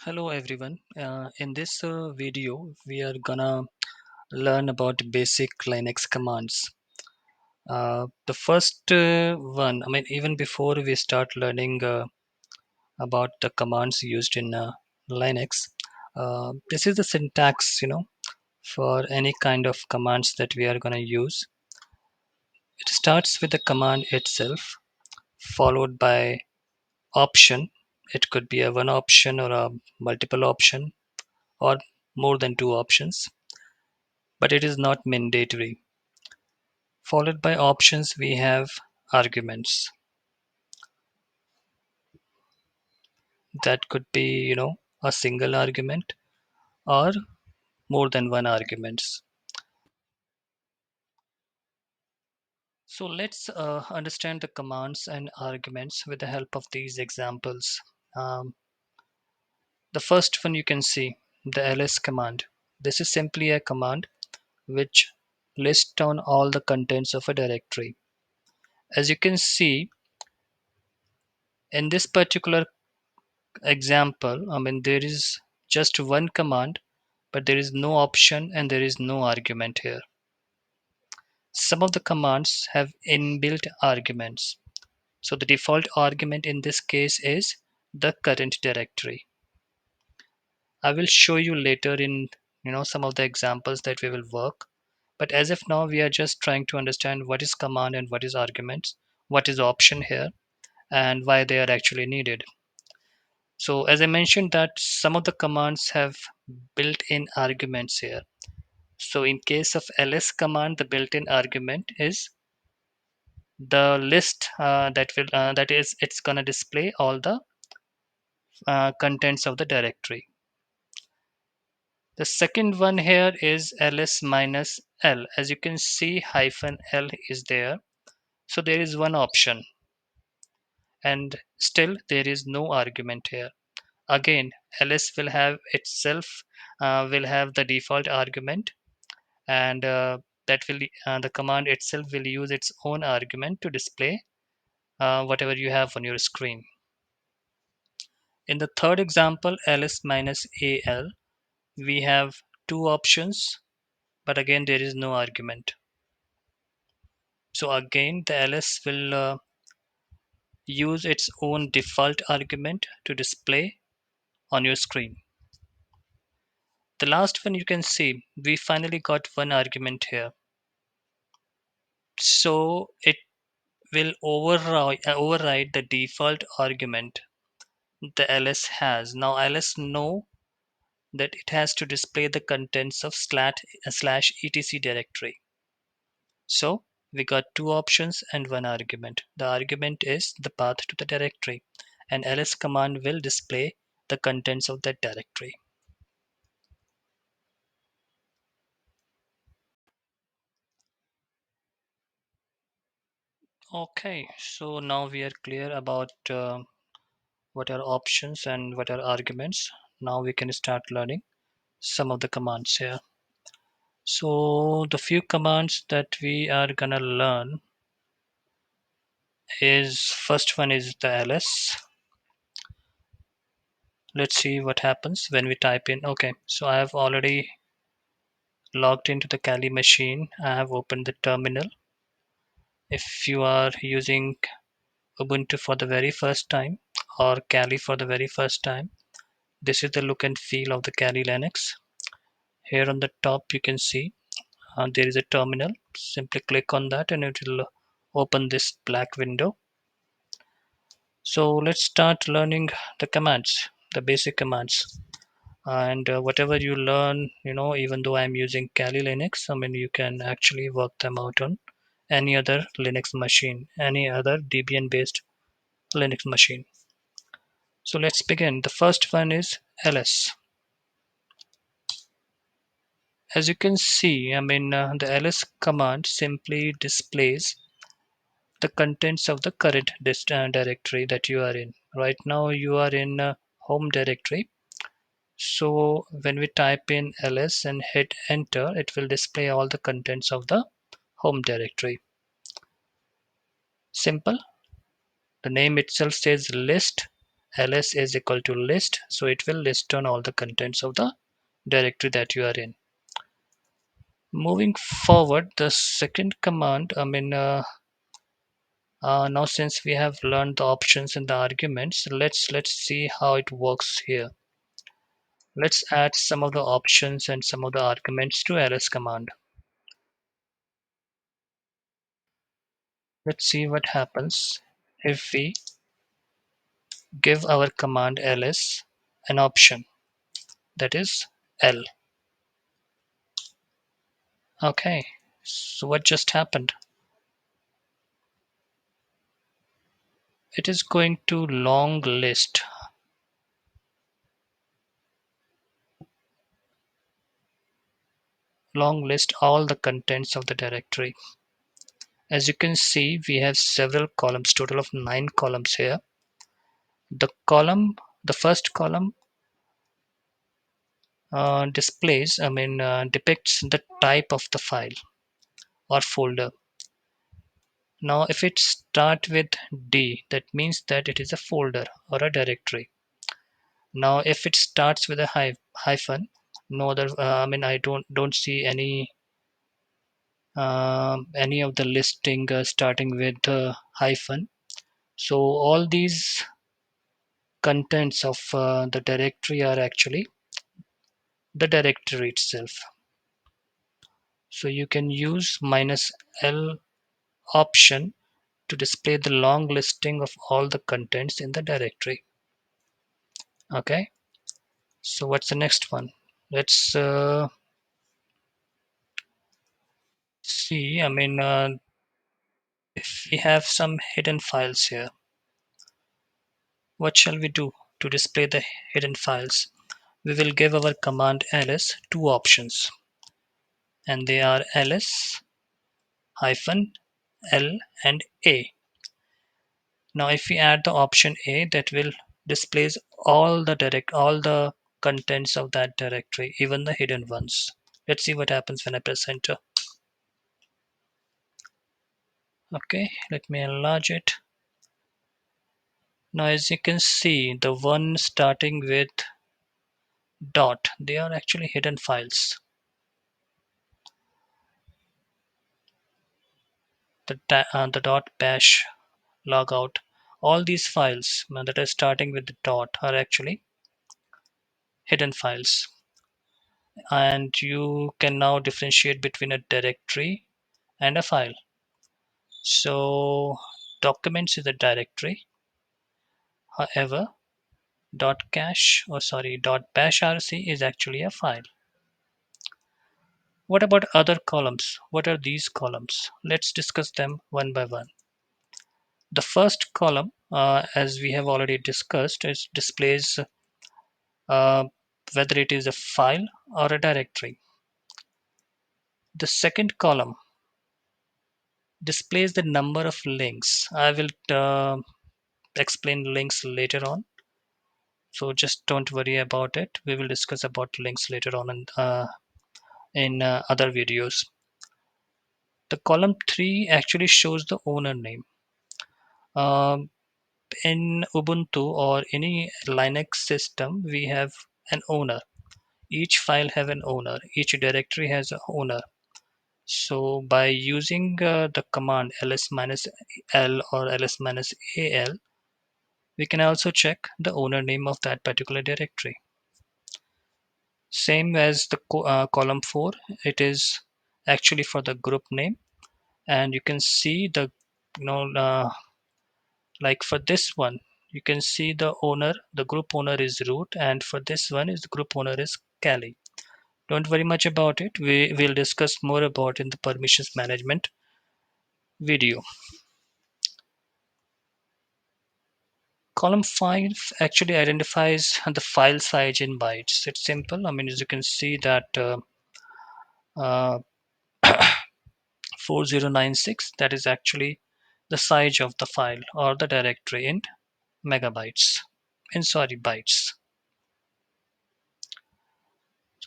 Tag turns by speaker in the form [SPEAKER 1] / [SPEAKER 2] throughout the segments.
[SPEAKER 1] Hello everyone. In this video, we are gonna learn about basic Linux commands. The first one, even before we start learning about the commands used in Linux, this is the syntax, for any kind of commands that we are gonna use. It starts with the command itself, followed by option. It could be a one option or a multiple option or more than two options, but it is not mandatory. Followed by options, we have arguments. That could be, a single argument or more than one arguments. So let's understand the commands and arguments with the help of these examples. Um, the first one you can see, the ls command. This is simply a command which lists down all the contents of a directory. As you can see in this particular example, there is just one command, but there is no option and there is no argument here. Some of the commands have inbuilt arguments. So the default argument in this case is the current directory. I will show you later in some of the examples that we will work. But as of now, we are just trying to understand what is command and what is arguments, what is option here, and why they are actually needed. So as I mentioned that some of the commands have built-in arguments here. So in case of ls command, the built-in argument is the list that is it's gonna display all the contents of the directory. The second one here is ls minus l. As you can see, hyphen l is there. So there is one option, and still there is no argument here. Again, ls will have itself will have the default argument, and that will the command itself will use its own argument to display whatever you have on your screen. In the third example, ls minus al, we have two options, but again there is no argument. So again the ls will use its own default argument to display on your screen. The last one you can see, we finally got one argument here. So it will override the default argument the ls has. Now ls know that it has to display the contents of slash etc directory. So we got two options and one argument. The argument is the path to the directory, and ls command will display the contents of that directory. Okay, so now we are clear about what are options and what are arguments. Now we can start learning some of the commands here. So the few commands that we are gonna learn is first one is the ls. Let's see what happens when we type in. Okay, so I have already logged into the Kali machine. I have opened the terminal. If you are using Ubuntu for the very first time or Kali for the very first time, this is the look and feel of the Kali Linux. Here on the top you can see there is a terminal. Simply click on that and it will open this black window. So let's start learning the commands, the basic commands. And whatever you learn, even though I'm using Kali Linux, you can actually work them out on any other Linux machine, any other Debian based Linux machine. So let's begin. The first one is ls. As you can see, the ls command simply displays the contents of the current directory that you are in. Right now you are in home directory. So when we type in ls and hit enter, it will display all the contents of the home directory. Simple. The name itself says list, ls is equal to list, so it will list on all the contents of the directory that you are in. Moving forward, the second command, now since we have learned the options and the arguments, let's see how it works here. Let's add some of the options and some of the arguments to ls command. Let's see what happens if we give our command ls an option, that is L. Okay, so what just happened? It is going to long list all the contents of the directory. As you can see, we have several columns, total of 9 columns here. The first column depicts the type of the file or folder. Now, if it start with D, that means that it is a folder or a directory. Now, if it starts with a hyphen, no other. I don't see any of the listing starting with hyphen. So all these contents of the directory are actually the directory itself. So you can use -l option to display the long listing of all the contents in the directory. Okay, so what's the next one? Let's see. If we have some hidden files here, what shall we do to display the hidden files? We will give our command ls two options, and they are ls hyphen l and a. Now if we add the option a, that will displays all the contents of that directory, even the hidden ones. Let's see what happens when I press enter. Okay, let me enlarge it. Now as you can see, the one starting with dot, they are actually hidden files. The dot bash logout, all these files that are starting with the dot are actually hidden files. And you can now differentiate between a directory and a file. So documents is a directory. However, dot bash rc is actually a file. What about other columns? What are these columns? Let's discuss them one by one. The first column, as we have already discussed, is displays uh, whether it is a file or a directory. The second column displays the number of links. I will explain links later on, so just don't worry about it. We will discuss about links later on in other videos. The column 3 actually shows the owner name. Um, in Ubuntu or any Linux system, we have an owner. Each file have an owner. Each directory has an owner. So by using the command ls-l or ls-al, we can also check the owner name of that particular directory. Same as the column 4, it is actually for the group name, and you can see the you know like for this one, you can see the group owner is root, and for this one is the group owner is Kali. Don't worry much about it. We will discuss more about in the permissions management video. Column 5 actually identifies the file size in bytes. It's simple. As you can see that uh, 4096, that is actually the size of the file or the directory in megabytes. Bytes.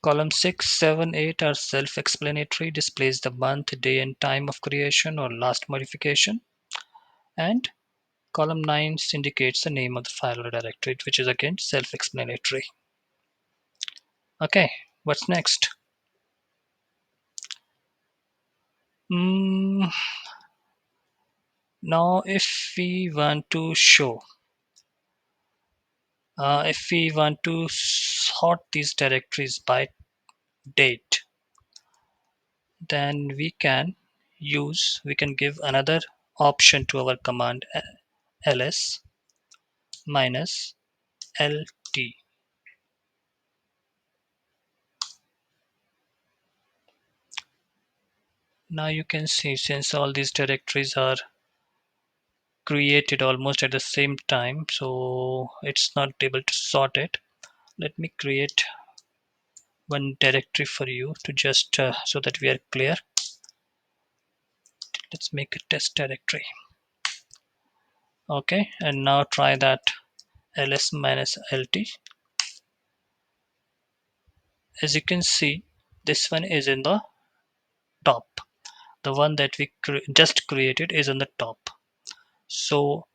[SPEAKER 1] Column 6, 7, 8 are self-explanatory, displays the month, day, and time of creation or last modification. And Column 9 indicates the name of the file or directory, which is again self-explanatory. Okay, what's next? Mm, Now, if we want to show, if we want to sort these directories by date, then we can give another option to our command ls minus lt. Now you can see, since all these directories are created almost at the same time, so it's not able to sort it. Let me create one directory for you to just so that we are clear. Let's make a test directory. Okay, and now try that ls minus lt. As you can see, this one is in the top. The one that we just created is on the top. So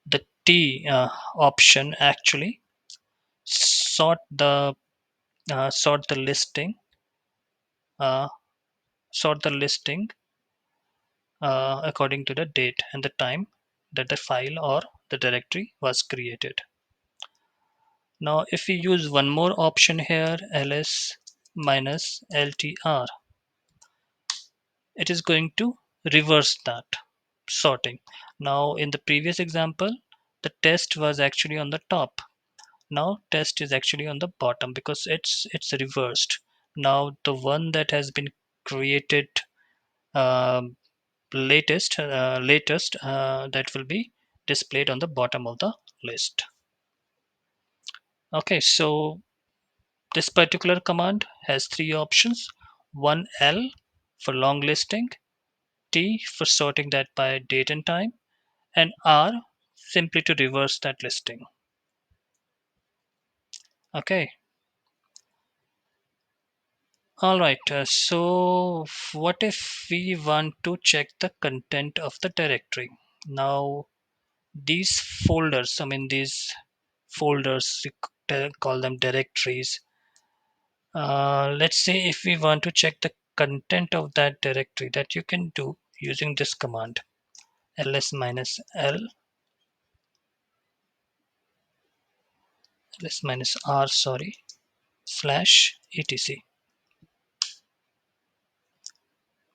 [SPEAKER 1] the T option actually sort the sort the listing uh, sort the listing according to the date and the time that the file or the directory was created. Now if we use one more option here, ls minus ltr, it is going to reverse that sorting. Now in the previous example, the test was actually on the top. Now test is actually on the bottom because it's reversed. Now the one that has been created um, latest that will be displayed on the bottom of the list. Okay, so this particular command has three options: one L for long listing, T for sorting that by date and time, and R simply to reverse that listing. Okay, all right. So what if we want to check the content of the directory? Now these folders, these folders, call them directories. Let's say if we want to check the content of that directory, that you can do using this command ls minus l ls minus r, sorry, slash etc.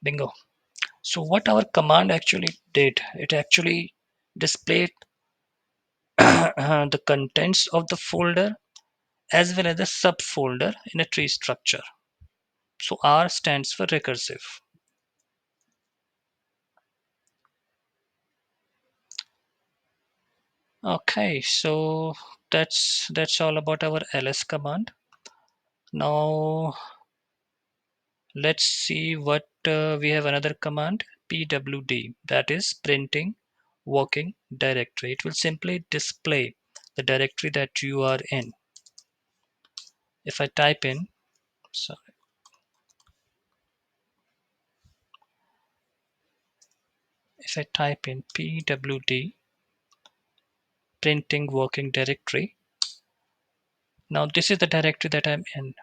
[SPEAKER 1] Bingo. So what our command actually did, it actually displayed the contents of the folder as well as the subfolder in a tree structure. So R stands for recursive. Okay, so that's all about our ls command. Now let's see what we have another command pwd, that is printing working directory. It will simply display the directory that you are in. If I type in, so if I type in pwd printing working directory, now this is the directory that I'm in,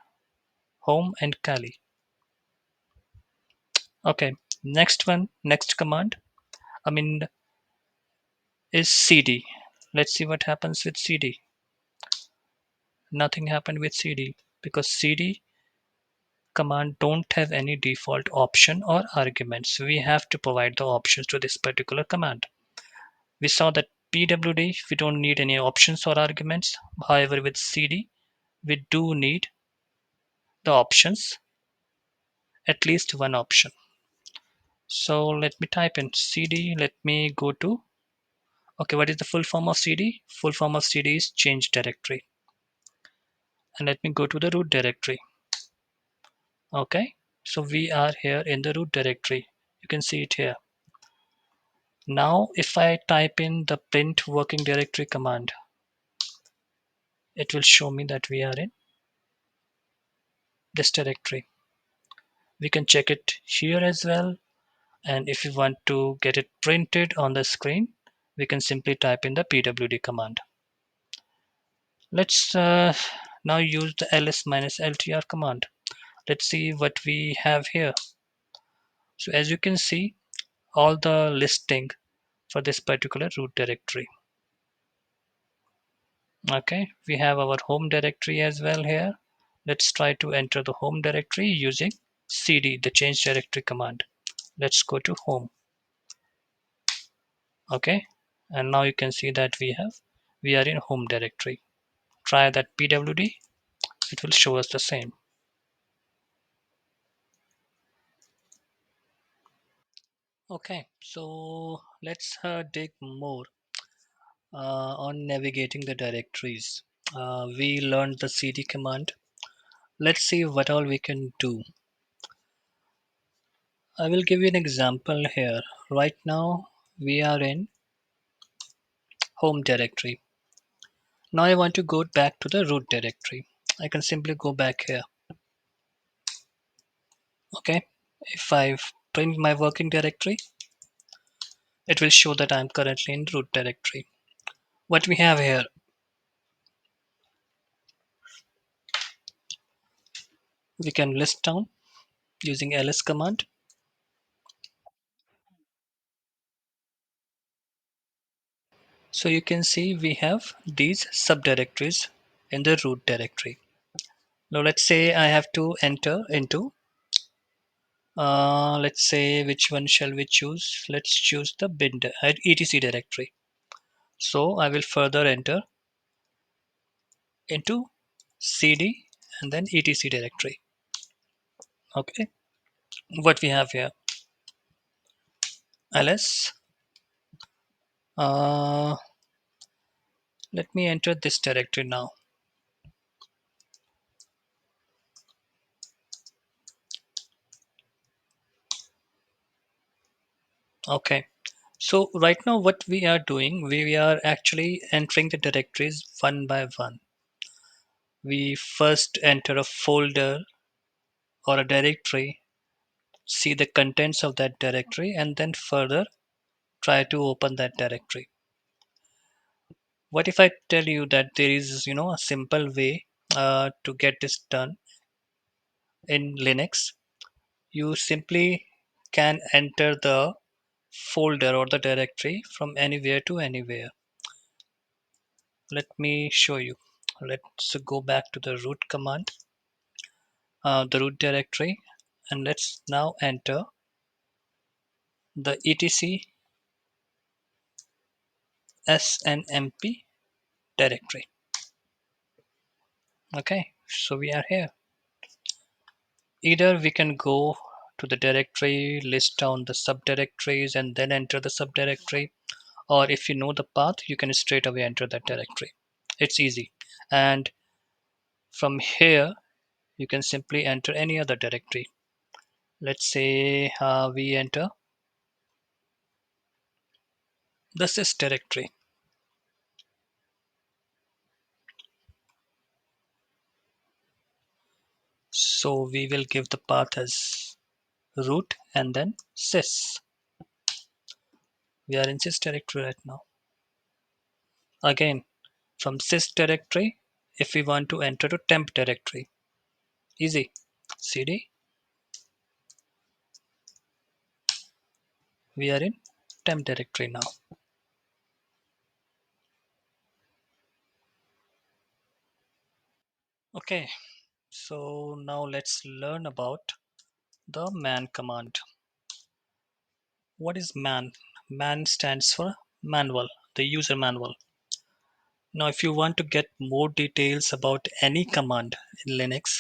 [SPEAKER 1] home and Kali. Okay, next command, I mean, is cd. Let's see what happens with cd. Nothing happened with cd because cd command don't have any default option or arguments. We have to provide the options to this particular command. We saw that pwd, we don't need any options or arguments. However, with cd, we do need the options, at least one option. So let me type in cd. Let me go to, okay, what is the full form of cd? Full form of cd is change directory. And let me go to the root directory. Okay, so we are here in the root directory. You can see it here. Now if I type in the print working directory command, it will show me that we are in this directory. We can check it here as well, and if you want to get it printed on the screen, we can simply type in the pwd command. Let's now use the ls-ltr command. Let's see what we have here. So as you can see, all the listing for this particular root directory. Okay, we have our home directory as well here. Let's try to enter the home directory using cd, the change directory command. Let's go to home. Okay, and now you can see that we are in home directory. Try that pwd, it will show us the same. Okay, so let's dig more on navigating the directories. We learned the cd command. Let's see what all we can do. I will give you an example here. Right now we are in home directory. Now I want to go back to the root directory. I can simply go back here. Okay, if I print my working directory, it will show that I'm currently in root directory. What we have here, we can list down using ls command. So you can see we have these subdirectories in the root directory. Now let's say I have to enter into, let's say which one shall we choose? Let's choose the etc directory. So I will further enter into cd and then etc directory. Okay, what we have here, ls. Uh, Let me enter this directory now. Okay, so right now what we are doing, we are actually entering the directories one by one. We first enter a folder or a directory, see the contents of that directory, and then further try to open that directory. What if I tell you that there is, a simple way to get this done in Linux? You simply can enter the folder or the directory from anywhere to anywhere. Let me show you. Let's go back to the root command, the root directory, and let's now enter the etc snmp directory. Okay, so we are here. Either we can go to the directory, list down the subdirectories, and then enter the subdirectory, or if you know the path, you can straight away enter that directory. It's easy. And from here, you can simply enter any other directory. Let's say we enter the sys directory. So we will give the path as root and then sys. We are in sys directory right now. Again, from sys directory, if we want to enter to temp directory, easy. cd, we are in temp directory now. Okay, so now let's learn about the man command. What is man? Man stands for manual, the user manual. Now, if you want to get more details about any command in Linux,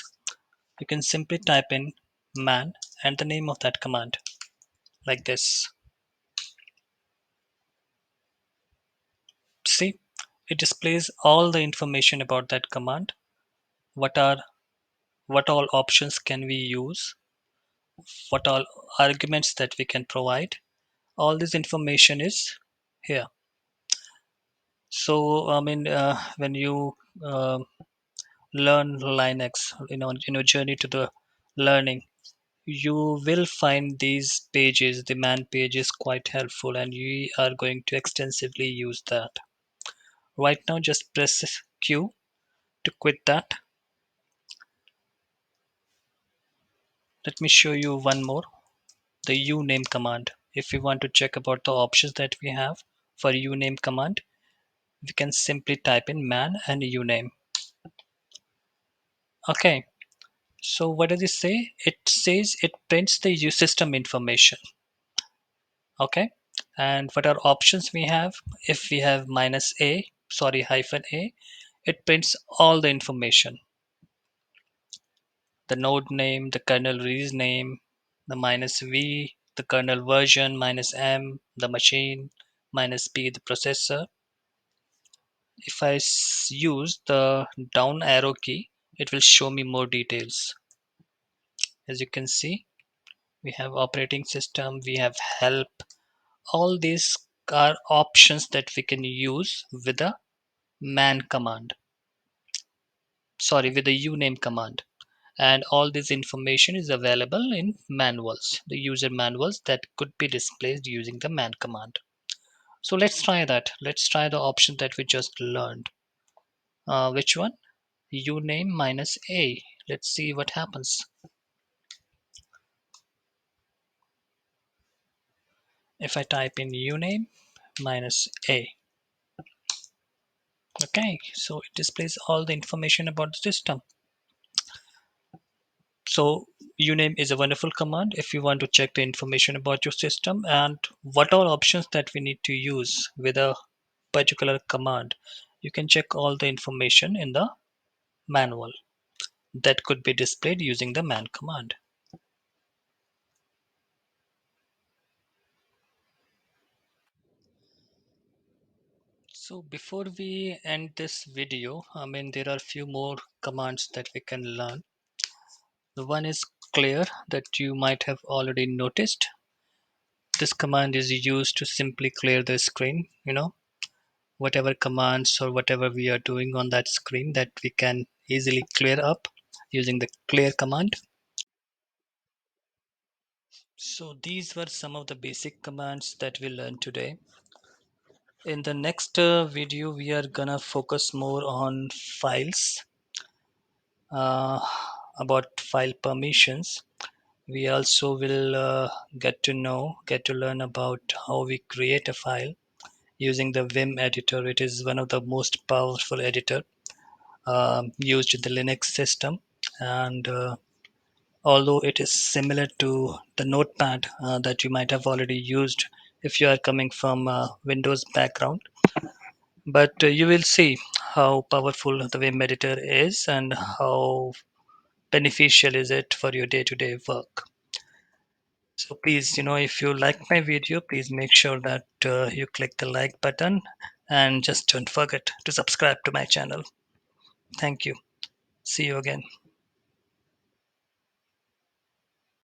[SPEAKER 1] you can simply type in man and the name of that command like this. See, it displays all the information about that command. What are what all options can we use? What all arguments that we can provide? All this information is here. So, I mean, when you learn Linux, in your journey to the learning, you will find these pages, the man page is quite helpful and you are going to extensively use that. Right now, just press Q to quit that. Let me show you one more, the uname command. If we want to check about the options that we have for uname command, we can simply type in man and uname. Okay, so what does it say? It says it prints the system information. Okay, and what are options we have? If we have hyphen a, it prints all the information, the node name, the kernel release name, the minus v, the kernel version, minus m, the machine, minus p, the processor. If I use the down arrow key, it will show me more details. As you can see, we have operating system, we have help. All these are options that we can use with the man command. Sorry, with the uname command. And all this information is available in manuals, the user manuals that could be displayed using the man command. So let's try that. Let's try the option that we just learned. Which one? Uname minus a. Let's see what happens. If I type in uname minus a. Okay, so it displays all the information about the system. So uname is a wonderful command if you want to check the information about your system and what are options that we need to use with a particular command. You can check all the information in the manual that could be displayed using the man command. So before we end this video, there are a few more commands that we can learn. The one is clear that you might have already noticed. This command is used to simply clear the screen, whatever commands or whatever we are doing on that screen that we can easily clear up using the clear command. So these were some of the basic commands that we learned today. In the next video, we are gonna focus more on files, uh, about file permissions. We also will get to learn about how we create a file using the Vim editor. It is one of the most powerful editor used in the Linux system, and although it is similar to the Notepad that you might have already used if you are coming from a Windows background, but you will see how powerful the Vim editor is and how beneficial is it for your day-to-day work. So please, if you like my video, please make sure that you click the like button and just don't forget to subscribe to my channel. Thank you. See you again.